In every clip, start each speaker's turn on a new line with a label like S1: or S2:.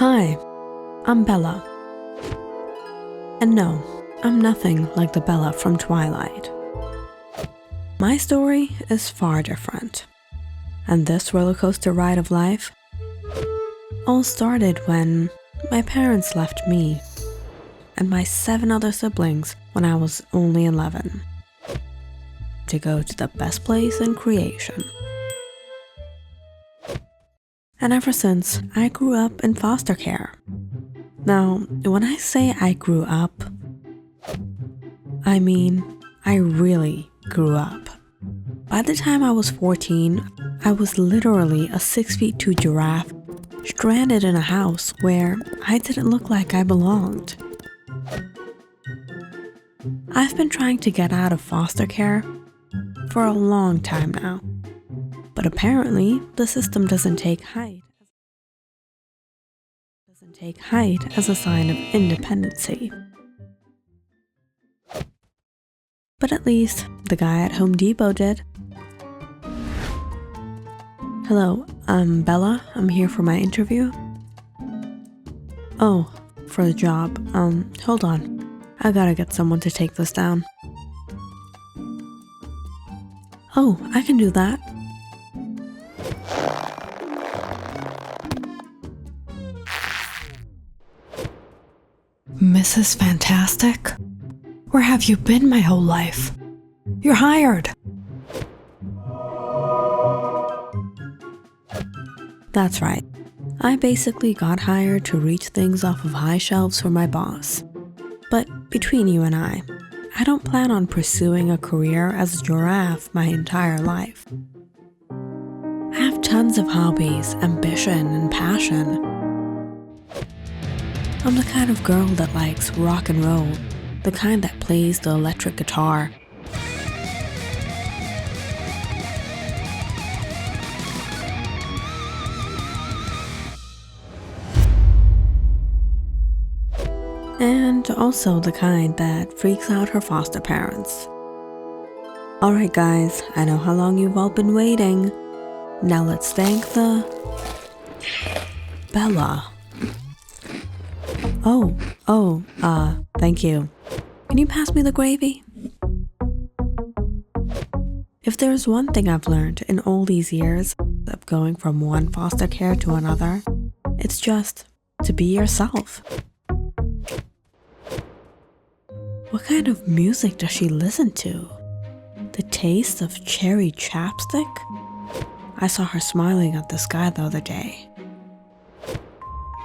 S1: Hi, I'm Bella. And no, I'm nothing like the Bella from Twilight. My story is far different. And this roller coaster ride of life all started when my parents left me and my 7 other siblings when I was only 11 to go to the best place in creation. And ever since, I grew up in foster care. Now, when I say I grew up, I mean I really grew up. By the time I was 14, I was literally a 6'2" giraffe stranded in a house where I didn't look like I belonged. I've been trying to get out of foster care for a long time now, but apparently the system doesn't take height as a sign of independency. But at least the guy at Home Depot did. Hello, I'm Bella. I'm here for my interview. Oh, for the job. Hold on. I gotta get someone to take this down. Oh, I can do that.
S2: Mrs. Fantastic? Where have you been my whole life? You're hired!
S1: That's right. I basically got hired to reach things off of high shelves for my boss. But between you and I don't plan on pursuing a career as a giraffe my entire life. I have tons of hobbies, ambition, and passion. I'm the kind of girl that likes rock and roll, the kind that plays the electric guitar. And also the kind that freaks out her foster parents. Alright guys, I know how long you've all been waiting. Now let's thank the... Bella. Thank you. Can you pass me the gravy? If there's one thing I've learned in all these years of going from one foster care to another, it's just to be yourself. What kind of music does she listen to? The taste of cherry chapstick? I saw her smiling at the sky the other day.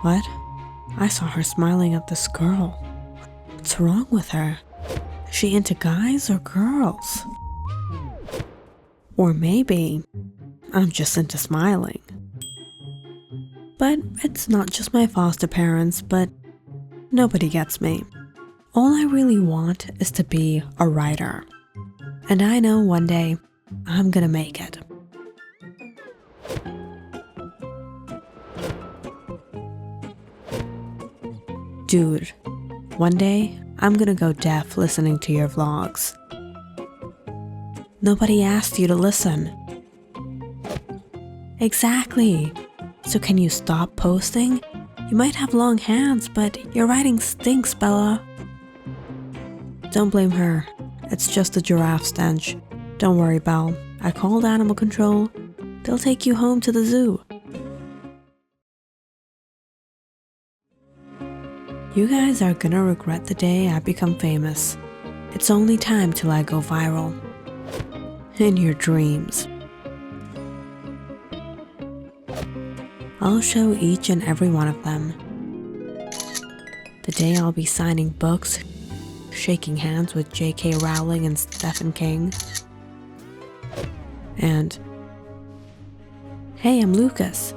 S1: What? I saw her smiling at this girl. What's wrong with her? Is she into guys or girls? Or maybe I'm just into smiling. But it's not just my foster parents, but nobody gets me. All I really want is to be a writer. And I know one day I'm gonna make it. Dude, one day I'm gonna go deaf listening to your vlogs. Nobody asked you to listen. Exactly. So can you stop posting? You might have long hands, but your writing stinks, Bella. Don't blame her. It's just a giraffe stench. Don't worry, Belle. I called animal control. They'll take you home to the zoo. You guys are gonna regret the day I become famous. It's only time till I go viral. In your dreams. I'll show each and every one of them. The day I'll be signing books, shaking hands with J.K. Rowling and Stephen King. And, hey, I'm Lucas.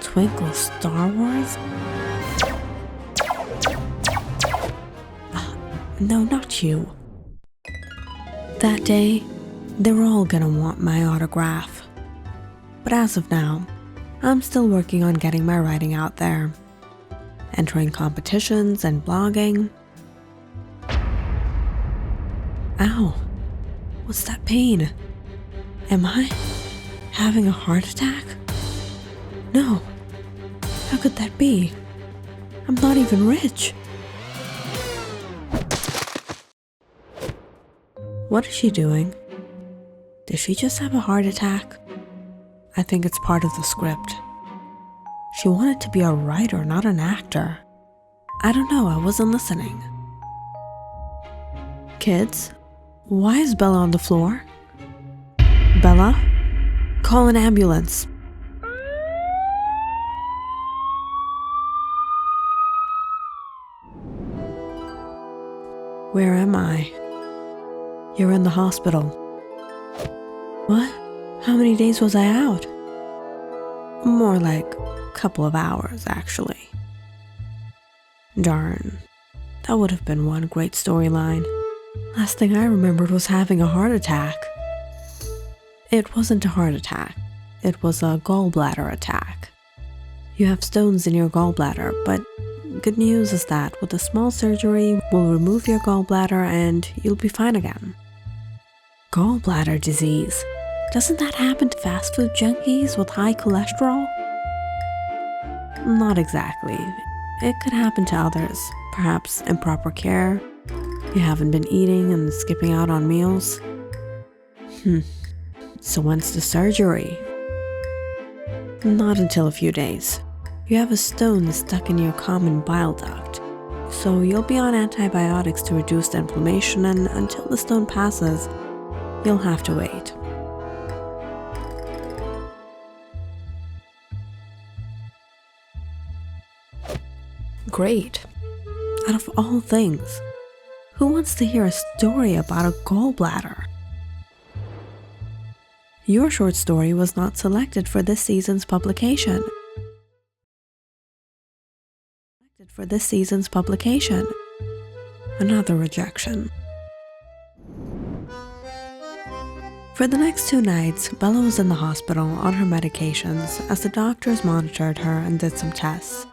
S1: Twinkle Star Wars? No, not you. That day, they're all gonna want my autograph. But as of now, I'm still working on getting my writing out there. Entering competitions and blogging. Ow, what's that pain? Am I having a heart attack? No, How could that be? I'm not even rich. What is she doing? Did she just have a heart attack? I think it's part of the script. She wanted to be a writer, not an actor. I don't know, I wasn't listening. Kids, why is Bella on the floor? Bella? Call an ambulance. Where am I? You're in the hospital. What? How many days was I out? More like a couple of hours, actually. Darn, that would have been one great storyline. Last thing I remembered was having a heart attack. It wasn't a heart attack. It was a gallbladder attack. You have stones in your gallbladder, but good news is that with a small surgery, we'll remove your gallbladder and you'll be fine again. Gallbladder disease. Doesn't that happen to fast food junkies with high cholesterol? Not exactly. It could happen to others. Perhaps improper care. You haven't been eating and skipping out on meals. So when's the surgery? Not until a few days. You have a stone stuck in your common bile duct, so you'll be on antibiotics to reduce the inflammation, and until the stone passes, you'll have to wait. Great. Out of all things, who wants to hear a story about a gallbladder? Your short story was not selected for this season's publication. Another rejection. For the next 2 nights, Bella was in the hospital on her medications as the doctors monitored her and did some tests.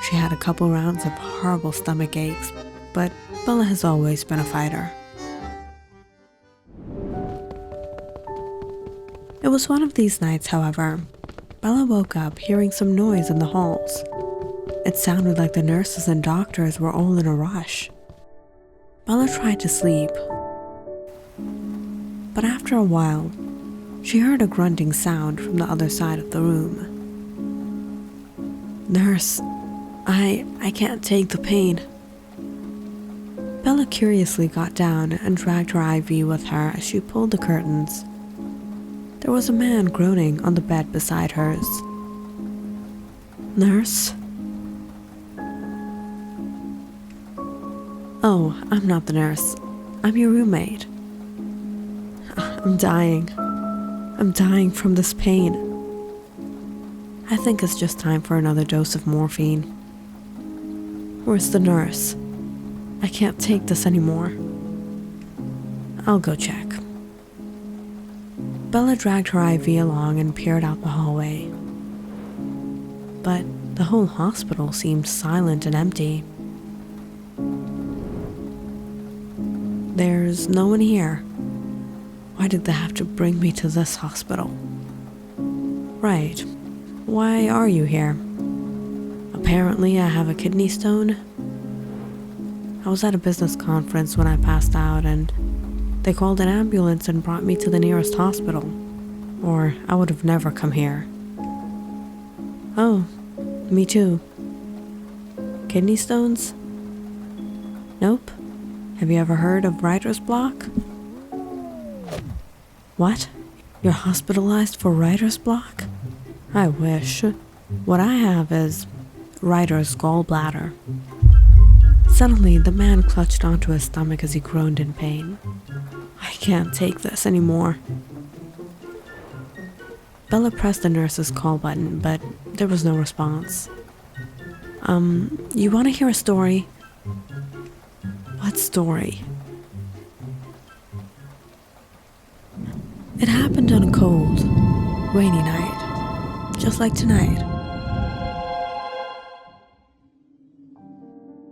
S1: She had a couple rounds of horrible stomach aches, but Bella has always been a fighter. It was one of these nights, however. Bella woke up hearing some noise in the halls. It sounded like the nurses and doctors were all in a rush. Bella tried to sleep, but after a while, she heard a grunting sound from the other side of the room. "Nurse, I can't take the pain." Bella curiously got down and dragged her IV with her as she pulled the curtains. There was a man groaning on the bed beside hers. "Nurse?" "Oh, I'm not the nurse. I'm your roommate. I'm dying. I'm dying from this pain. I think it's just time for another dose of morphine. Where's the nurse? I can't take this anymore." "I'll go check." Bella dragged her IV along and peered out the hallway. But the whole hospital seemed silent and empty. "There's no one here. Why did they have to bring me to this hospital?" "Right. Why are you here?" "Apparently I have a kidney stone. I was at a business conference when I passed out and they called an ambulance and brought me to the nearest hospital, or I would have never come here." "Oh, me too. Kidney stones? Nope. Have you ever heard of writer's block?" "What? You're hospitalized for writer's block? I wish. What I have is writer's gallbladder." Suddenly, the man clutched onto his stomach as he groaned in pain. "I can't take this anymore." Bella pressed the nurse's call button, but there was no response. You want to hear a story?" "What story?" It happened on a cold, rainy night, just like tonight.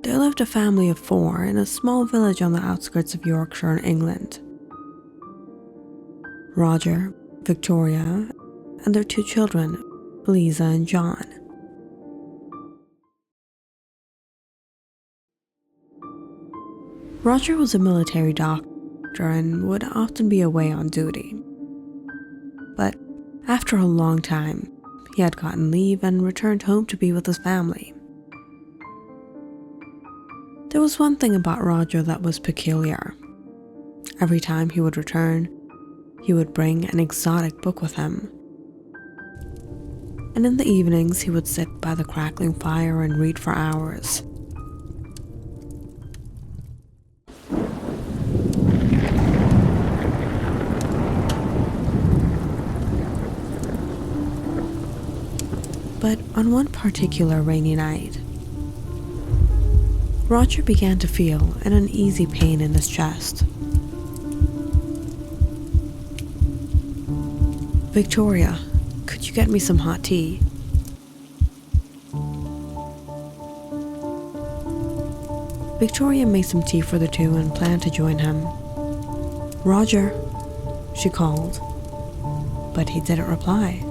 S1: There lived a family of 4 in a small village on the outskirts of Yorkshire in England. Roger, Victoria, and their 2 children, Lisa and John. Roger was a military doctor and would often be away on duty. But after a long time, he had gotten leave and returned home to be with his family. There was one thing about Roger that was peculiar. Every time he would return, he would bring an exotic book with him. And in the evenings, he would sit by the crackling fire and read for hours. But on one particular rainy night, Roger began to feel an uneasy pain in his chest. "Victoria, could you get me some hot tea?" Victoria made some tea for the two and planned to join him. "Roger," she called, but he didn't reply.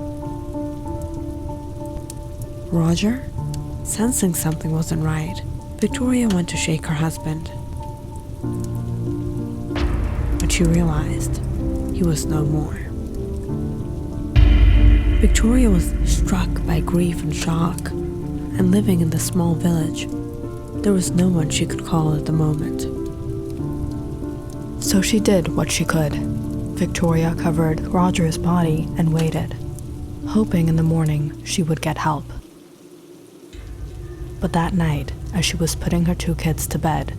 S1: Roger, sensing something wasn't right, Victoria went to shake her husband. But she realized he was no more. Victoria was struck by grief and shock, and living in the small village, there was no one she could call at the moment.
S2: So she did what she could. Victoria covered Roger's body and waited, hoping in the morning she would get help. But that night, as she was putting her two kids to bed,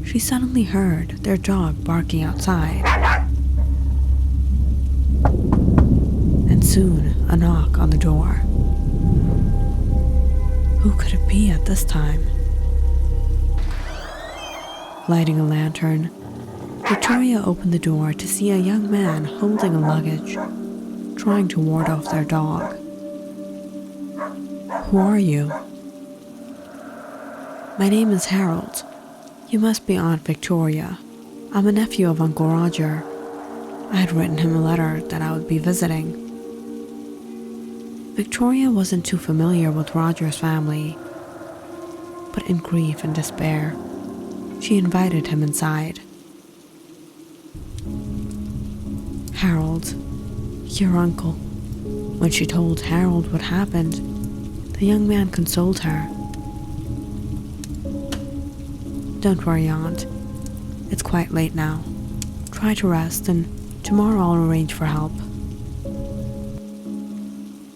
S1: she suddenly heard their dog barking outside. And soon, a knock on the door. Who could it be at this time? Lighting a lantern, Victoria opened the door to see a young man holding a luggage, trying to ward off their dog. "Who are you?" "My name is Harold. You must be Aunt Victoria. I'm a nephew of Uncle Roger. I had written him a letter that I would be visiting." Victoria wasn't too familiar with Roger's family, but in grief and despair, she invited him inside. "Harold, your uncle." When she told Harold what happened, the young man consoled her. "Don't worry, Aunt. It's quite late now. Try to rest, and tomorrow I'll arrange for help."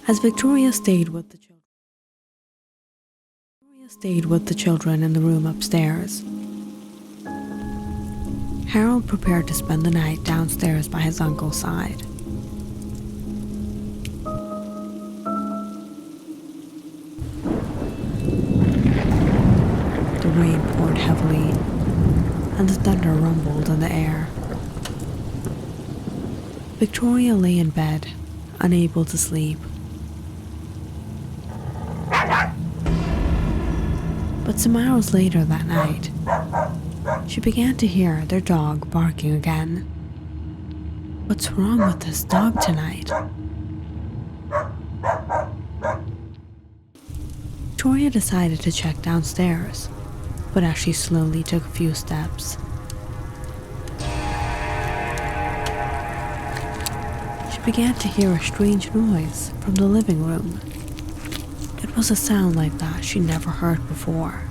S1: As Victoria stayed with the children in the room upstairs, Harold prepared to spend the night downstairs by his uncle's side. The rain poured heavily, and the thunder rumbled in the air. Victoria lay in bed, unable to sleep. But some hours later that night, she began to hear their dog barking again. "What's wrong with this dog tonight?" Victoria decided to check downstairs, but as she slowly took a few steps, she began to hear a strange noise from the living room. It was a sound like that she never heard before.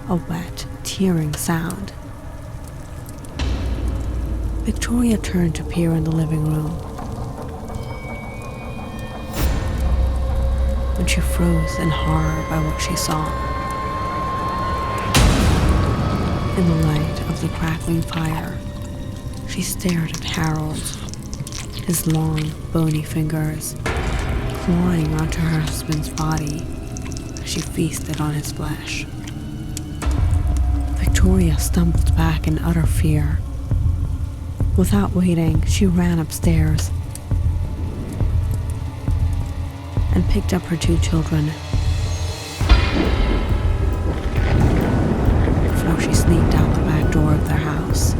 S1: A wet, tearing sound. Victoria turned to peer in the living room, when she froze in horror by what she saw. In the light of the crackling fire, she stared at Harold, his long, bony fingers clawing onto her husband's body as she feasted on his flesh. Victoria stumbled back in utter fear. Without waiting, she ran upstairs and picked up her two children before she sneaked out the back door of their house.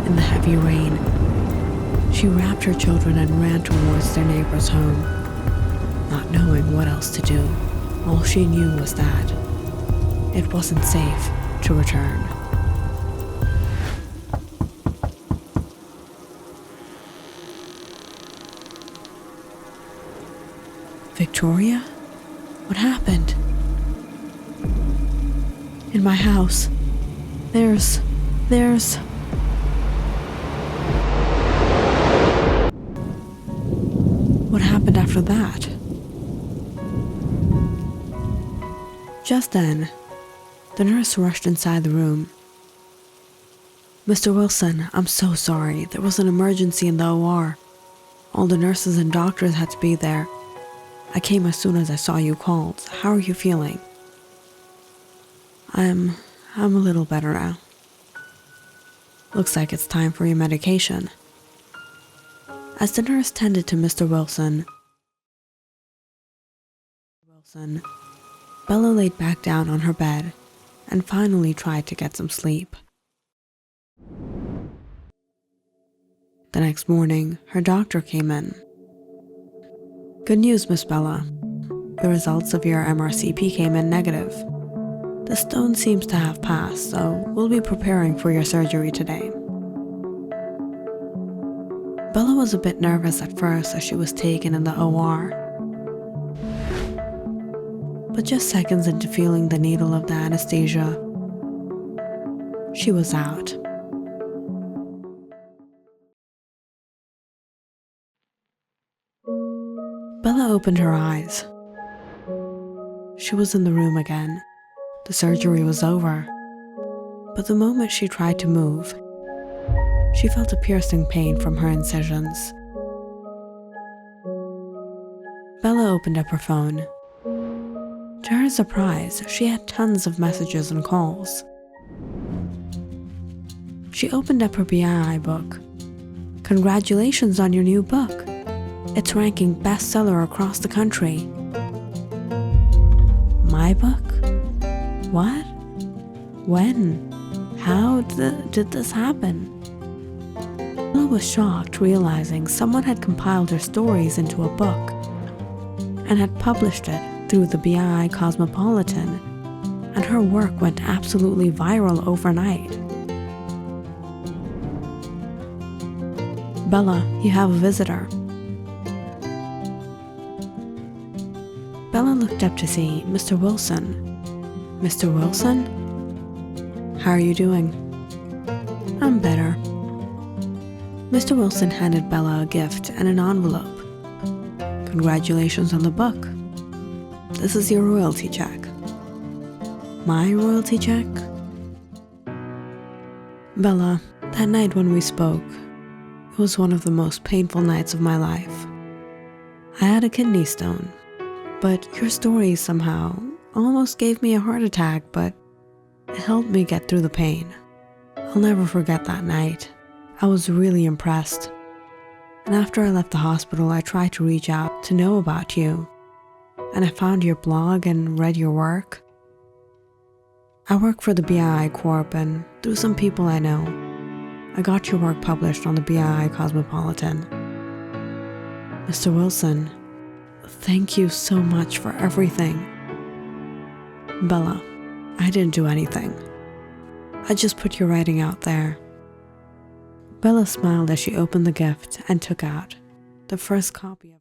S1: In the heavy rain, she wrapped her children and ran towards their neighbor's home. not knowing what else to do. All she knew was that it wasn't safe to return. Victoria? What happened? In my house, there's... What happened after that? Just then, the nurse rushed inside the room. Mr. Wilson, I'm so sorry. There was an emergency in the OR. All the nurses and doctors had to be there. I came as soon as I saw you called. How are you feeling? I'm a little better now. Looks like it's time for your medication. As the nurse tended to Mr. Wilson, Bella laid back down on her bed and finally tried to get some sleep. The next morning, her doctor came in. Good news, Miss Bella. The results of your MRCP came in negative. The stone seems to have passed, so we'll be preparing for your surgery today. Bella was a bit nervous at first as she was taken in the OR. But just seconds into feeling the needle of the anesthesia, she was out. Bella opened her eyes. She was in the room again. The surgery was over. But the moment she tried to move, she felt a piercing pain from her incisions. Bella opened up her phone. To her surprise, she had tons of messages and calls. She opened up her BII book. Congratulations on your new book. It's ranking bestseller across the country. My book? What? When? How did this happen? Bella was shocked, realizing someone had compiled her stories into a book and had published it through the BII Cosmopolitan, and her work went absolutely viral overnight. Bella, you have a visitor. Bella looked up to see Mr. Wilson. Mr. Wilson? How are you doing? I'm better. Mr. Wilson handed Bella a gift and an envelope. Congratulations on the book. This is your royalty check. My royalty check? Bella, that night when we spoke, it was one of the most painful nights of my life. I had a kidney stone. But your story somehow almost gave me a heart attack, but it helped me get through the pain. I'll never forget that night. I was really impressed. And after I left the hospital, I tried to reach out to know about you. And I found your blog and read your work. I work for the BII Corp, and through some people I know, I got your work published on the BII Cosmopolitan. Mr. Wilson, thank you so much for everything. Bella, I didn't do anything. I just put your writing out there. Bella smiled as she opened the gift and took out the first copy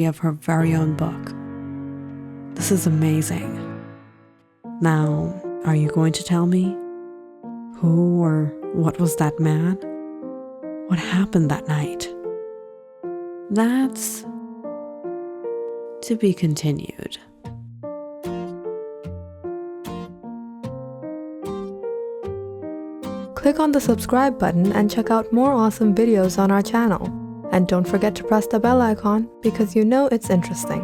S1: of her very own book. This is amazing. Now, are you going to tell me? Who or what was that man? What happened that night? That's to be continued.
S2: Click on the subscribe button and check out more awesome videos on our channel. And don't forget to press the bell icon because you know it's interesting.